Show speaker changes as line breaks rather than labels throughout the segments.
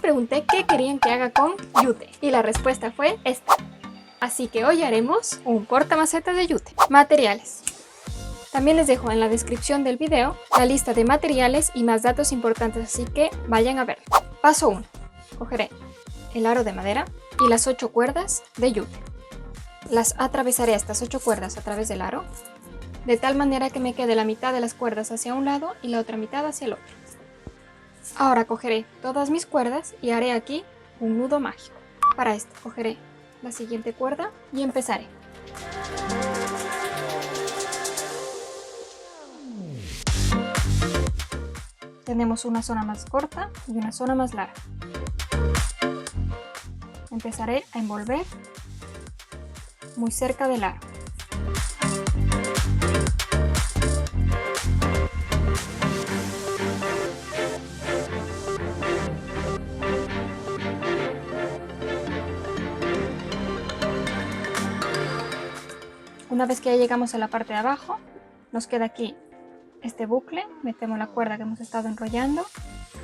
pregunté qué querían que haga con yute y la respuesta fue esta. Así que hoy haremos un portamacetas de yute. Materiales. También les dejo en la descripción del video la lista de materiales y más datos importantes, así que vayan a verlo. Paso 1. Cogeré el aro de madera y las 8 cuerdas de yute. Las atravesaré estas 8 cuerdas a través del aro, de tal manera que me quede la mitad de las cuerdas hacia un lado y la otra mitad hacia el otro. Ahora cogeré todas mis cuerdas y haré aquí un nudo mágico. Para esto cogeré la siguiente cuerda y empezaré. Tenemos una zona más corta y una zona más larga. Empezaré a envolver muy cerca del aro. Una vez que ya llegamos a la parte de abajo, nos queda aquí este bucle, metemos la cuerda que hemos estado enrollando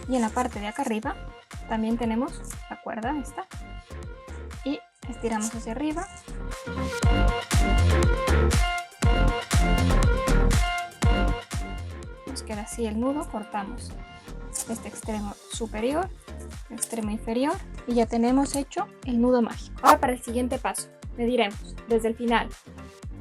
y en la parte de acá arriba también tenemos la cuerda esta y estiramos hacia arriba. Nos queda así el nudo, cortamos este extremo superior, el extremo inferior y ya tenemos hecho el nudo mágico. Ahora para el siguiente paso, mediremos desde el final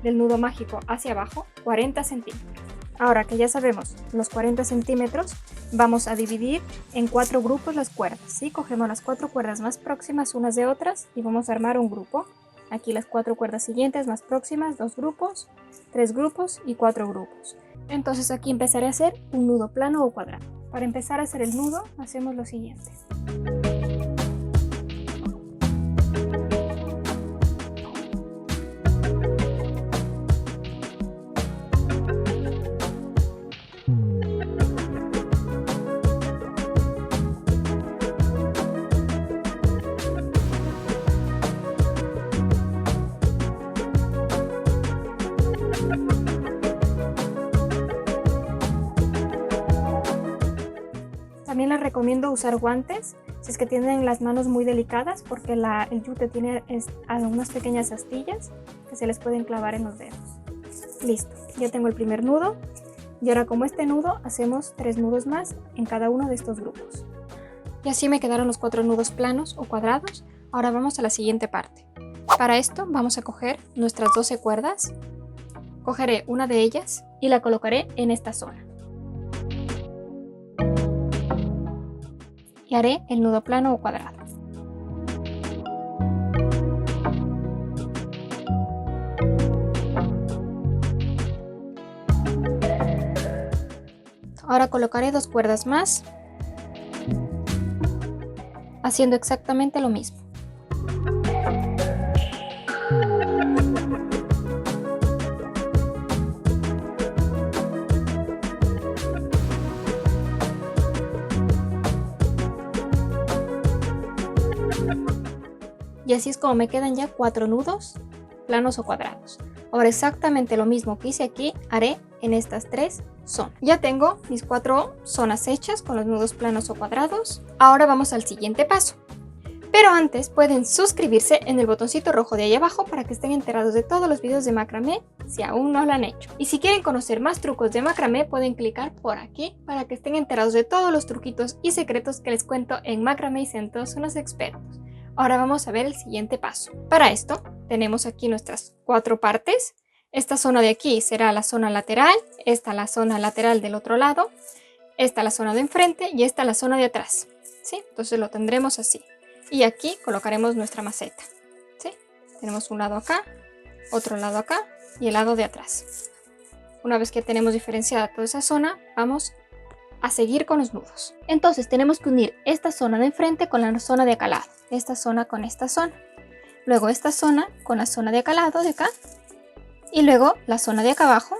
del nudo mágico hacia abajo 40 centímetros. Ahora que ya sabemos los 40 centímetros, vamos a dividir en 4 grupos las cuerdas, ¿sí? Cogemos las 4 cuerdas más próximas unas de otras y vamos a armar un grupo. Aquí las 4 cuerdas siguientes más próximas, 2 grupos, 3 grupos y 4 grupos. Entonces aquí empezaré a hacer un nudo plano o cuadrado. Para empezar a hacer el nudo hacemos lo siguiente. También les recomiendo usar guantes si es que tienen las manos muy delicadas, porque el yute tiene algunas pequeñas astillas que se les pueden clavar en los dedos. Listo, ya tengo el primer nudo y ahora como este nudo hacemos 3 nudos más en cada uno de estos grupos. Y así me quedaron los 4 nudos planos o cuadrados. Ahora vamos a la siguiente parte. Para esto vamos a coger nuestras 12 cuerdas, cogeré una de ellas y la colocaré en esta zona. Y haré el nudo plano o cuadrado. Ahora colocaré 2 cuerdas más, haciendo exactamente lo mismo. Y así es como me quedan ya 4 nudos planos o cuadrados. Ahora exactamente lo mismo que hice aquí haré en estas 3 zonas. Ya tengo mis 4 zonas hechas con los nudos planos o cuadrados. Ahora vamos al siguiente paso. Pero antes pueden suscribirse en el botoncito rojo de ahí abajo para que estén enterados de todos los videos de macramé si aún no lo han hecho. Y si quieren conocer más trucos de macramé pueden clicar por aquí para que estén enterados de todos los truquitos y secretos que les cuento en macramé y sean todos unos expertos. Ahora vamos a ver el siguiente paso. Para esto tenemos aquí nuestras 4 partes. Esta zona de aquí será la zona lateral, esta la zona lateral del otro lado, esta la zona de enfrente y esta la zona de atrás, ¿sí? Entonces lo tendremos así. Y aquí colocaremos nuestra maceta, ¿sí? Tenemos un lado acá, otro lado acá y el lado de atrás. Una vez que tenemos diferenciada toda esa zona, vamos a seguir con los nudos. Entonces tenemos que unir esta zona de enfrente con la zona de acá al lado, esta zona con esta zona, luego esta zona con la zona de acá al lado, de acá, y luego la zona de acá abajo,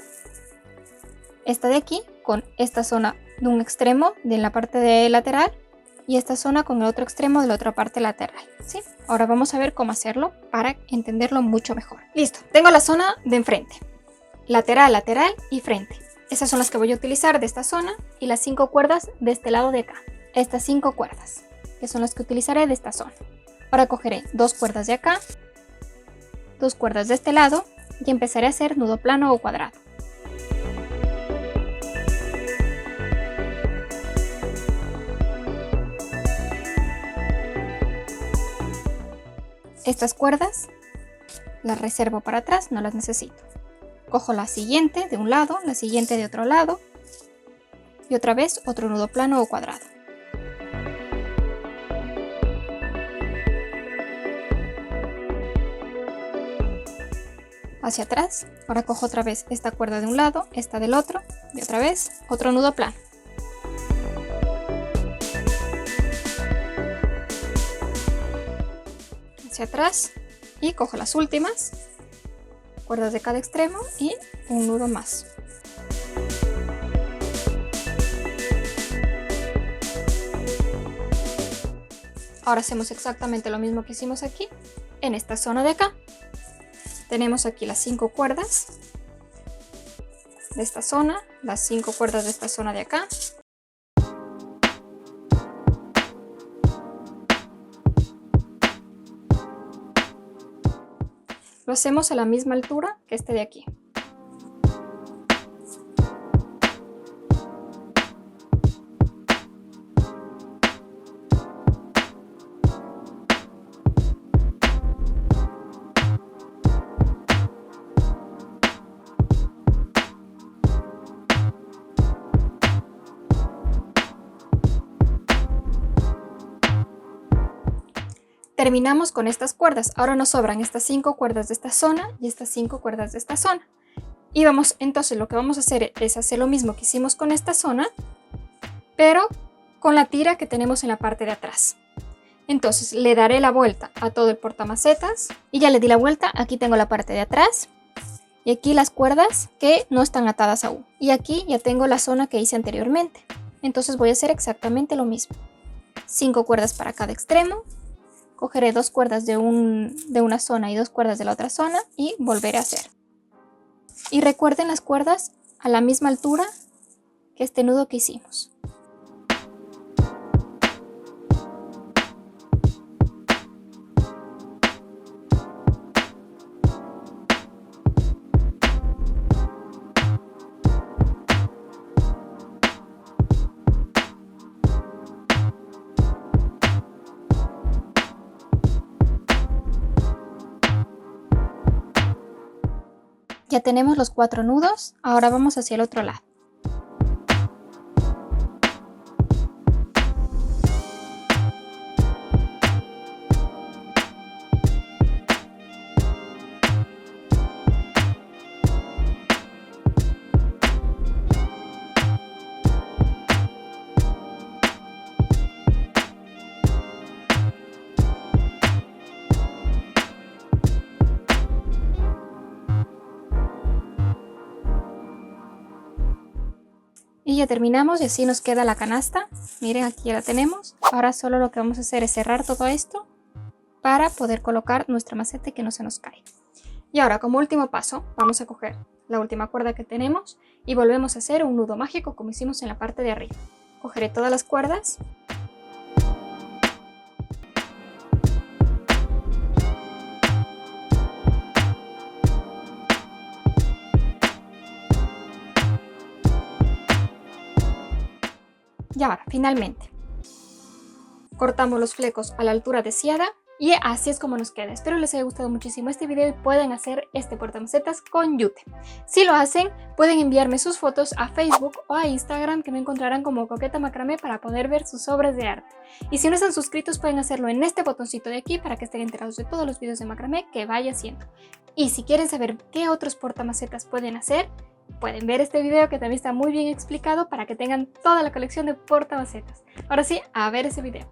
esta de aquí con esta zona de un extremo de la parte de lateral y esta zona con el otro extremo de la otra parte lateral, ¿sí? Ahora vamos a ver cómo hacerlo para entenderlo mucho mejor. Listo, tengo la zona de enfrente, lateral, lateral y frente. Esas son las que voy a utilizar de esta zona y las 5 cuerdas de este lado de acá. Estas 5 cuerdas. que son las que utilizaré de esta zona. Ahora cogeré 2 cuerdas de acá, 2 cuerdas de este lado y empezaré a hacer nudo plano o cuadrado. Estas cuerdas las reservo para atrás, no las necesito. Cojo la siguiente de un lado, la siguiente de otro lado y otra vez otro nudo plano o cuadrado. Hacia atrás, ahora cojo otra vez esta cuerda de un lado, esta del otro y otra vez otro nudo plano. Hacia atrás y cojo las últimas cuerdas de cada extremo y un nudo más. Ahora hacemos exactamente lo mismo que hicimos aquí en esta zona de acá. Tenemos aquí las 5 cuerdas de esta zona, las 5 cuerdas de esta zona de acá. Lo hacemos a la misma altura que este de aquí. Terminamos con estas cuerdas. Ahora nos sobran estas 5 cuerdas de esta zona y estas 5 cuerdas de esta zona. Y entonces lo que vamos a hacer es hacer lo mismo que hicimos con esta zona, pero con la tira que tenemos en la parte de atrás. Entonces le daré la vuelta a todo el portamacetas y ya le di la vuelta. Aquí tengo la parte de atrás y aquí las cuerdas que no están atadas aún. Y aquí ya tengo la zona que hice anteriormente. Entonces voy a hacer exactamente lo mismo. 5 cuerdas para cada extremo. Cogeré 2 cuerdas de una zona y 2 cuerdas de la otra zona y volveré a hacer. Y recuerden las cuerdas a la misma altura que este nudo que hicimos. Ya tenemos los 4 nudos, ahora vamos hacia el otro lado. Y ya terminamos y así nos queda la canasta. Miren, aquí ya la tenemos. Ahora solo lo que vamos a hacer es cerrar todo esto para poder colocar nuestra maceta y que no se nos caiga. Y ahora, como último paso, vamos a coger la última cuerda que tenemos y volvemos a hacer un nudo mágico como hicimos en la parte de arriba. Cogeré todas las cuerdas . Y ahora, finalmente, cortamos los flecos a la altura deseada y así es como nos queda. Espero les haya gustado muchísimo este video y puedan hacer este portamacetas con yute. Si lo hacen, pueden enviarme sus fotos a Facebook o a Instagram, que me encontrarán como Coqueta Macramé, para poder ver sus obras de arte. Y si no están suscritos, pueden hacerlo en este botoncito de aquí para que estén enterados de todos los videos de macramé que vaya haciendo. Y si quieren saber qué otros portamacetas pueden hacer, pueden ver este video que también está muy bien explicado para que tengan toda la colección de portamacetas. Ahora sí, a ver ese video.